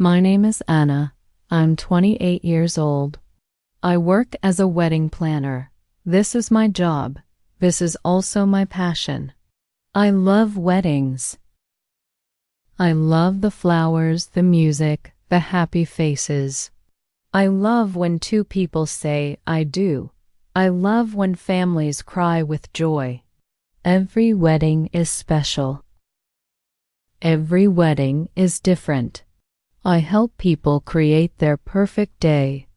My name is Anna. I'm 28 years old. I work as a wedding planner. This is my job. This is also my passion. I love weddings. I love the flowers, the music, the happy faces. I love when two people say, I do. I love when families cry with joy. Every wedding is special. Every wedding is different. I help people create their perfect day.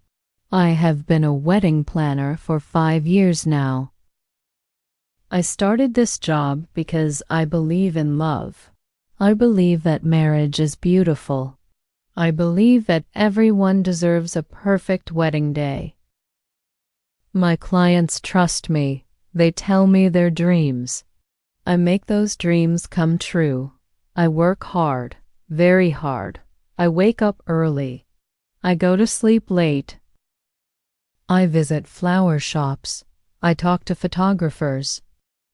I have been a wedding planner for 5 years now. I started this job because I believe in love. I believe that marriage is beautiful. I believe that everyone deserves a perfect wedding day. My clients trust me. They tell me their dreams. I make those dreams come true. I work hard, very hard. I wake up early. I go to sleep late. I visit flower shops. I talk to photographers.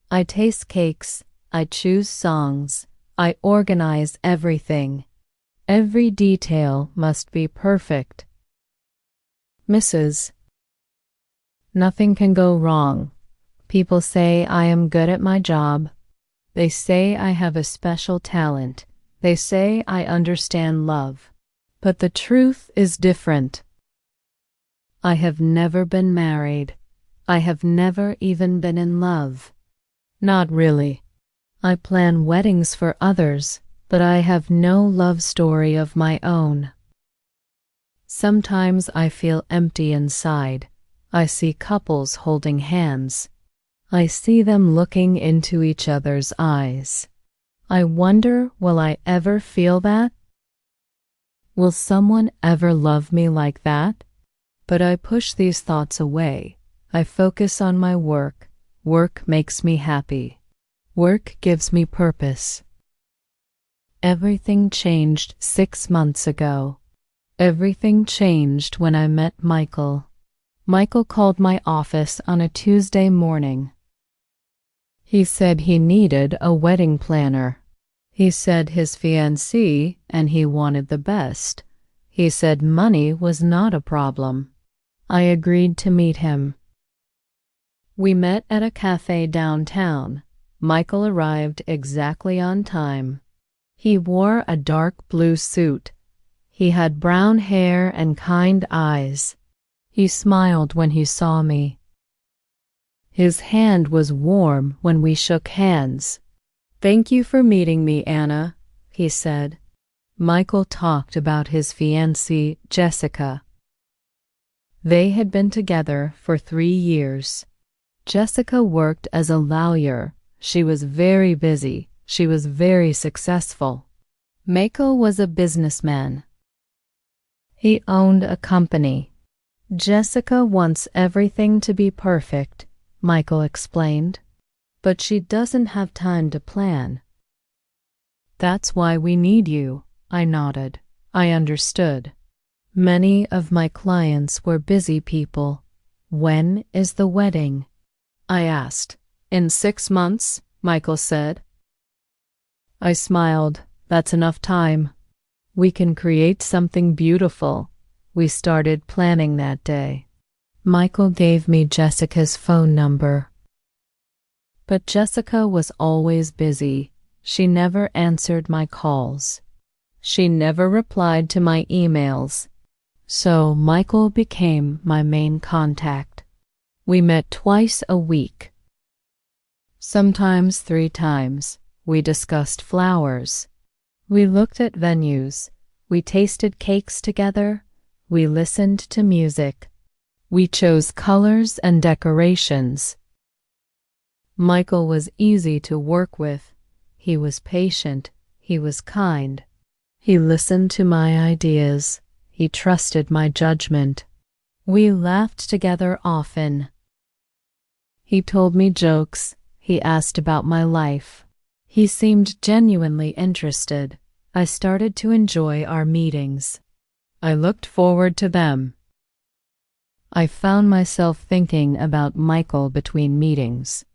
I taste cakes. I choose songs. I organize everything. Every detail must be perfect. Mrs. Nothing can go wrong. People say I am good at my job. They say I have a special talent. They say I understand love. But the truth is different. I have never been married. I have never even been in love. Not really. I plan weddings for others, but I have no love story of my own. Sometimes I feel empty inside. I see couples holding hands. I see them looking into each other's eyes. I wonder, will I ever feel that? Will someone ever love me like that? But I push these thoughts away. I focus on my work. Work makes me happy. Work gives me purpose. Everything changed 6 months ago. Everything changed when I met Michael. Michael called my office on a Tuesday morning. He said he needed a wedding planner. He said his fiancée and he wanted the best. He said money was not a problem. I agreed to meet him. We met at a cafe downtown. Michael arrived exactly on time. He wore a dark blue suit. He had brown hair and kind eyes. He smiled when he saw me. His hand was warm when we shook hands. "Thank you for meeting me, Anna," he said. Michael talked about his fiancée, Jessica. They had been together for 3 years. Jessica worked as a lawyer. She was very busy. She was very successful. Michael was a businessman. He owned a company. Jessica wants everything to be perfect, Michael explained, but she doesn't have time to plan. That's why we need you, I nodded. I understood. Many of my clients were busy people. When is the wedding? I asked. In 6 months, Michael said. I smiled. That's enough time. We can create something beautiful. We started planning that day. Michael gave me Jessica's phone number. But Jessica was always busy. She never answered my calls. She never replied to my emails. So Michael became my main contact. We met twice a week. Sometimes 3 times. We discussed flowers. We looked at venues. We tasted cakes together. We listened to music. We chose colors and decorations. Michael was easy to work with. He was patient. He was kind. He listened to my ideas. He trusted my judgment. We laughed together often. He told me jokes. He asked about my life. He seemed genuinely interested. I started to enjoy our meetings. I looked forward to them. I found myself thinking about Michael between meetings.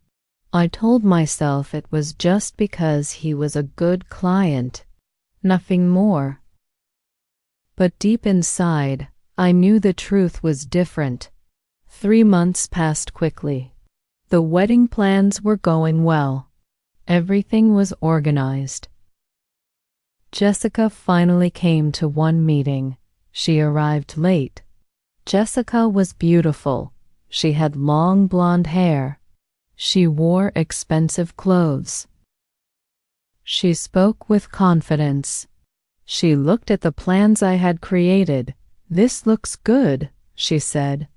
I told myself it was just because he was a good client, nothing more. But deep inside, I knew the truth was different. 3 months passed quickly. The wedding plans were going well. Everything was organized. Jessica finally came to one meeting. She arrived late. Jessica was beautiful. She had long blonde hair. She wore expensive clothes. She spoke with confidence. She looked at the plans I had created. "This looks good," she said.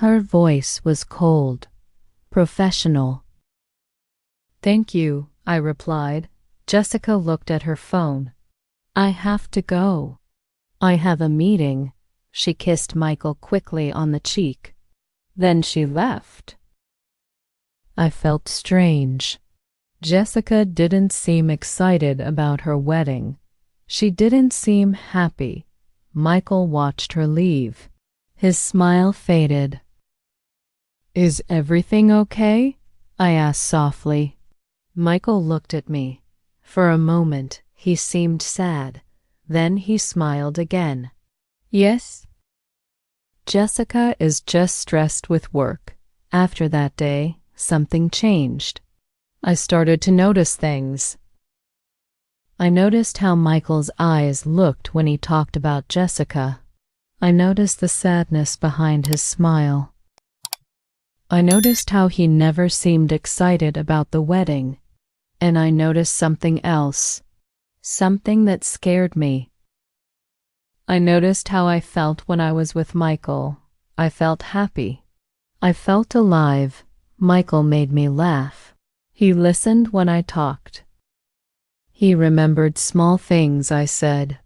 Her voice was cold, professional. "Thank you," I replied. Jessica looked at her phone. "I have to go. I have a meeting." She kissed Michael quickly on the cheek. Then she left. I felt strange. Jessica didn't seem excited about her wedding. She didn't seem happy. Michael watched her leave. His smile faded. "Is everything okay?" I asked softly. Michael looked at me. For a moment, he seemed sad. Then he smiled again. "Yes." "Jessica is just stressed with work." After that day, something changed. I started to notice things. I noticed how Michael's eyes looked when he talked about Jessica. I noticed the sadness behind his smile. I noticed how he never seemed excited about the wedding. And I noticed something else, something that scared me. I noticed how I felt when I was with Michael. I felt happy. I felt alive. Michael made me laugh. He listened when I talked. He remembered small things I said.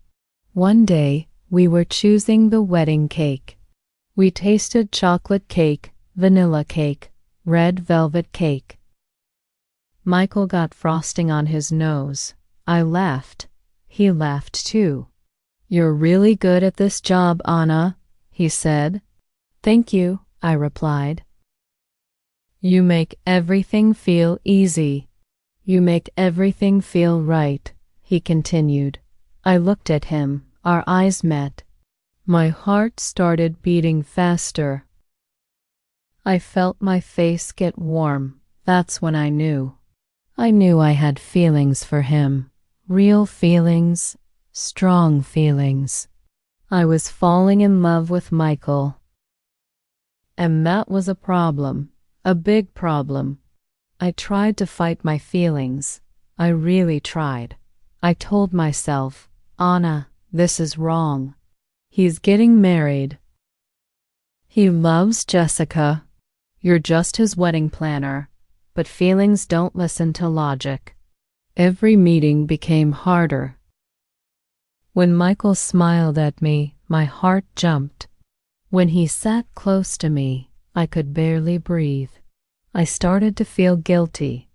One day, we were choosing the wedding cake. We tasted chocolate cake, vanilla cake, red velvet cake. Michael got frosting on his nose. I laughed. He laughed too. "You're really good at this job, Anna," he said. "Thank you," I replied. "You make everything feel easy. You make everything feel right," he continued. I looked at him. Our eyes met. My heart started beating faster. I felt my face get warm. That's when I knew. I knew I had feelings for him. Real feelings, strong feelings. I was falling in love with Michael. And that was a problem, a big problem. I tried to fight my feelings. I really tried. I told myself, "Anna, this is wrong. He's getting married. He loves Jessica. You're just his wedding planner." But feelings don't listen to logic. Every meeting became harder. When Michael smiled at me, my heart jumped. When he sat close to me, I could barely breathe. I started to feel guilty.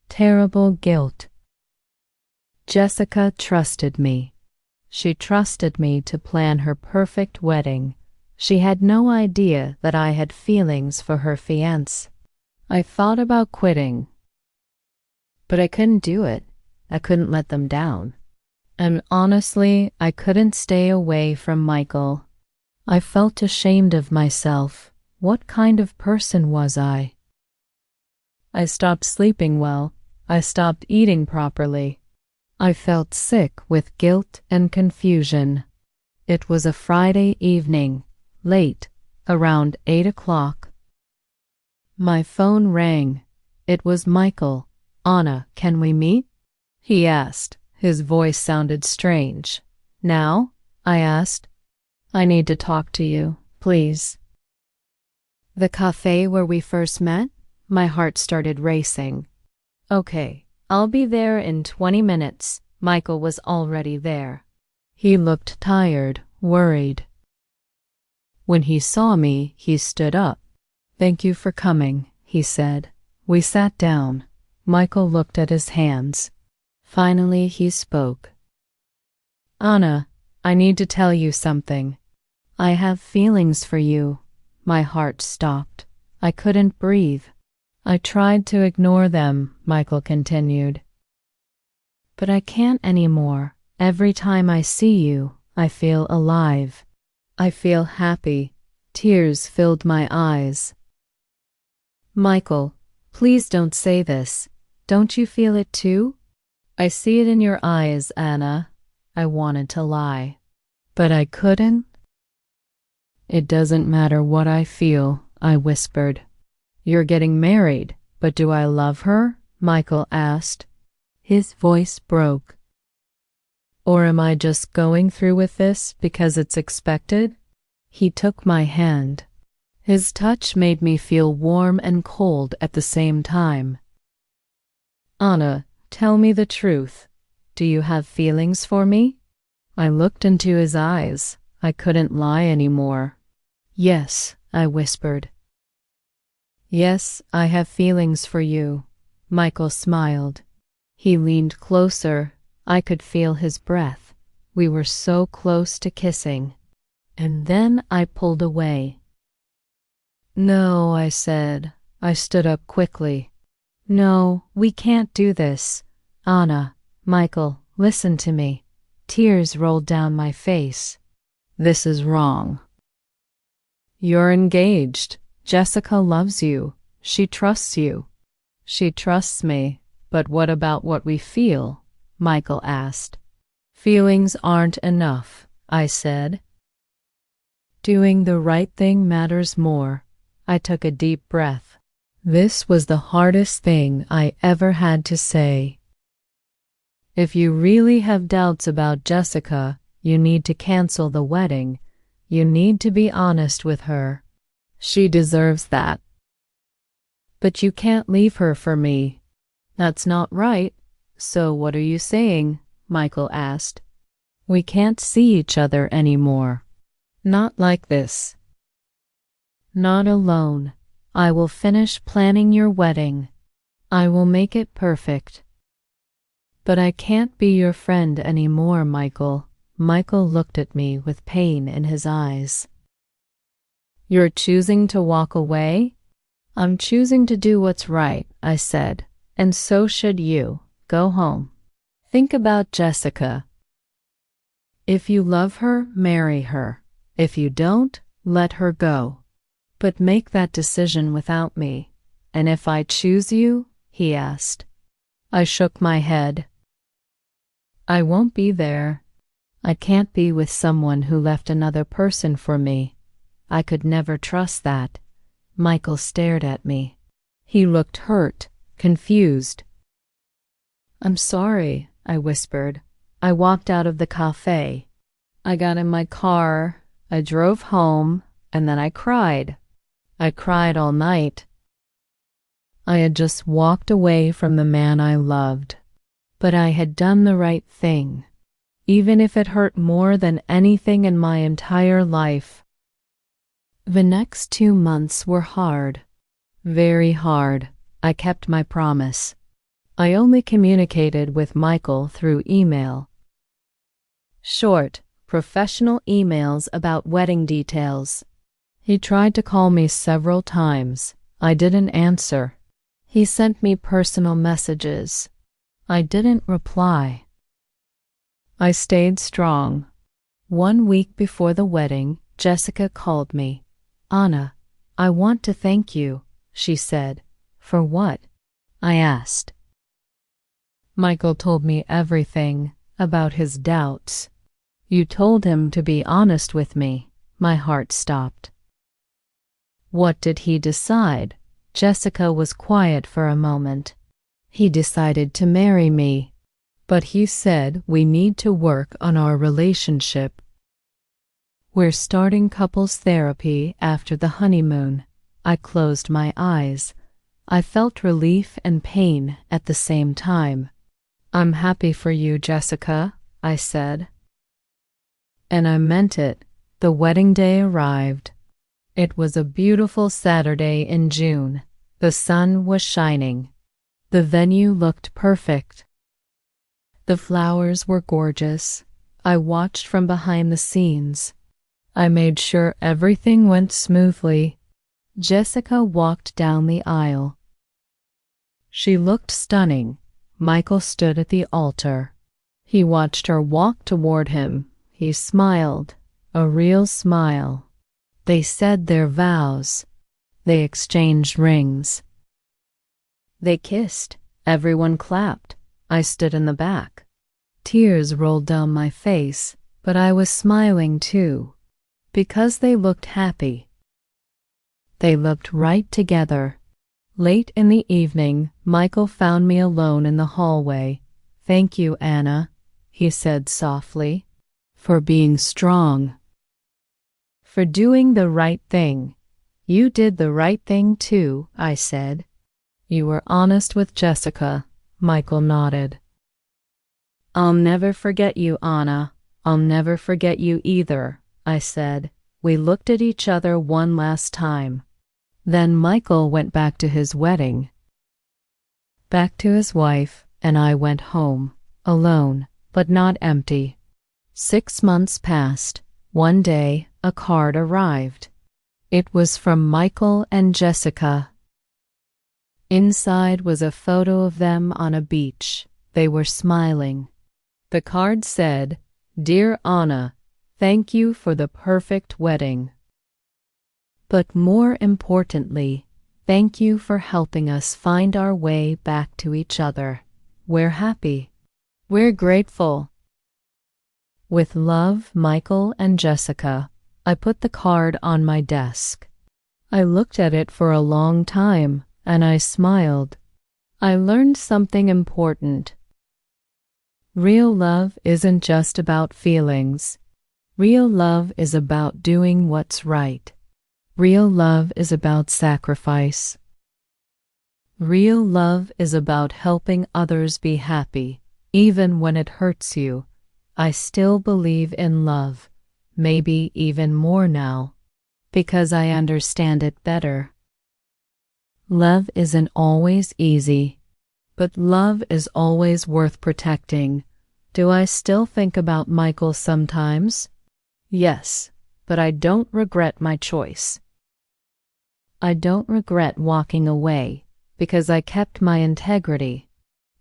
Terrible guilt. Jessica trusted me. She trusted me to plan her perfect wedding. She had no idea that I had feelings for her fiancé. I thought about quitting, but I couldn't do it. I couldn't let them down. And honestly, I couldn't stay away from Michael. I felt ashamed of myself. What kind of person was I? I stopped sleeping well. I stopped eating properly. I felt sick with guilt and confusion. It was a Friday evening, late, around 8 o'clock. My phone rang. It was Michael. "Anna, can we meet?" he asked. His voice sounded strange. "Now?" I asked. "I need to talk to you, please." "The cafe where we first met?" My heart started racing. "Okay, I'll be there in 20 minutes." Michael was already there. He looked tired, worried. When he saw me, he stood up. "Thank you for coming," he said. We sat down. Michael looked at his hands. Finally, he spoke. "Anna, I need to tell you something. I have feelings for you." My heart stopped. I couldn't breathe. "I tried to ignore them," Michael continued. "But I can't anymore. Every time I see you, I feel alive. I feel happy. Tears filled my eyes. Michael, please don't say this. Don't you feel it too? I see it in your eyes, Anna. I wanted to lie, but I couldn't. It doesn't matter what I feel, I whispered. You're getting married, but do I love her? Michael asked. His voice broke. Or am I just going through with this because it's expected? He took my hand. His touch made me feel warm and cold at the same time. Anna, tell me the truth. Do you have feelings for me? I looked into his eyes. I couldn't lie anymore. Yes, I whispered. Yes, I have feelings for you. Michael smiled. He leaned closer. I could feel his breath. We were so close to kissing. And then I pulled away. No, I said. I stood up quickly. No, we can't do this. Anna, Michael, listen to me. Tears rolled down my face. This is wrong. You're engaged. Jessica loves you. She trusts you. She trusts me. But what about what we feel? Michael asked. Feelings aren't enough, I said. Doing the right thing matters more. I took a deep breath. This was the hardest thing I ever had to say. If you really have doubts about Jessica, you need to cancel the wedding. You need to be honest with her. She deserves that. But you can't leave her for me. That's not right. So what are you saying? Michael asked. We can't see each other anymore. Not like this. Not alone. I will finish planning your wedding. I will make it perfect. But I can't be your friend anymore, Michael. Michael looked at me with pain in his eyes. You're choosing to walk away? I'm choosing to do what's right, I said. And so should you. Go home. Think about Jessica. If you love her, marry her. If you don't, let her go. But make that decision without me. And if I choose you? He asked. I shook my head. I won't be there. I can't be with someone who left another person for me. I could never trust that. Michael stared at me. He looked hurt, confused. I'm sorry, I whispered. I walked out of the cafe. I got in my car, I drove home, and then I cried. I cried all night. I had just walked away from the man I loved, but I had done the right thing, even if it hurt more than anything in my entire life. The next 2 months were hard, very hard. I kept my promise. I only communicated with Michael through email. Short, professional emails about wedding details. He tried to call me several times. I didn't answer. He sent me personal messages. I didn't reply. I stayed strong. 1 week before the wedding, Jessica called me. Anna, I want to thank you, she said. For what? I asked. Michael told me everything about his doubts. You told him to be honest with me. My heart stopped. What did he decide? Jessica was quiet for a moment. He decided to marry me, but he said we need to work on our relationship. We're starting couples therapy after the honeymoon. I closed my eyes. I felt relief and pain at the same time. I'm happy for you, Jessica, I said. And I meant it. The wedding day arrived. It was a beautiful Saturday in June. The sun was shining. The venue looked perfect. The flowers were gorgeous. I watched from behind the scenes. I made sure everything went smoothly. Jessica walked down the aisle. She looked stunning. Michael stood at the altar. He watched her walk toward him. He smiled, a real smile. They said their vows. They exchanged rings. They kissed. Everyone clapped. I stood in the back. Tears rolled down my face, but I was smiling too, because they looked happy. They looked right together. Late in the evening, Michael found me alone in the hallway. "Thank you, Anna," he said softly, "for being strong, for doing the right thing." "You did the right thing too," I said. "You were honest with Jessica," Michael nodded. "I'll never forget you, Anna. I'll never forget you either," I said. We looked at each other one last time. Then Michael went back to his wedding, back to his wife, and I went home, alone, but not empty. 6 months passed. One day, a card arrived. It was from Michael and Jessica. Inside was a photo of them on a beach. They were smiling. The card said, "Dear Anna, thank you for the perfect wedding. But more importantly, thank you for helping us find our way back to each other. We're happy. We're grateful. With love, Michael and Jessica." I put the card on my desk. I looked at it for a long time, and I smiled. I learned something important. Real love isn't just about feelings. Real love is about doing what's right. Real love is about sacrifice. Real love is about helping others be happy, even when it hurts you. I still believe in love, maybe even more now, because I understand it better. Love isn't always easy, but love is always worth protecting. Do I still think about Michael sometimes? Yes, but I don't regret my choice. I don't regret walking away, because I kept my integrity.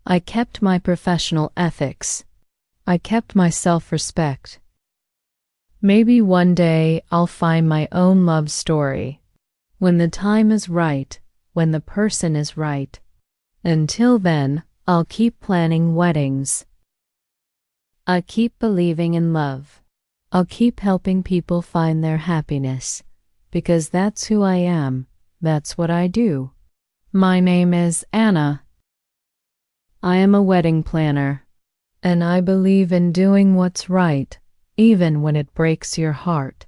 I kept my professional ethics. I kept my self-respect. Maybe one day I'll find my own love story, when the time is right, when the person is right. Until then, I'll keep planning weddings. I'll keep believing in love. I'll keep helping people find their happiness, because that's who I am. That's what I do. My name is Anna. I am a wedding planner, and I believe in doing what's right, even when it breaks your heart.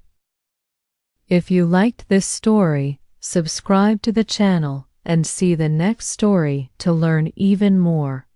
If you liked this story, subscribe to the channel and see the next story to learn even more.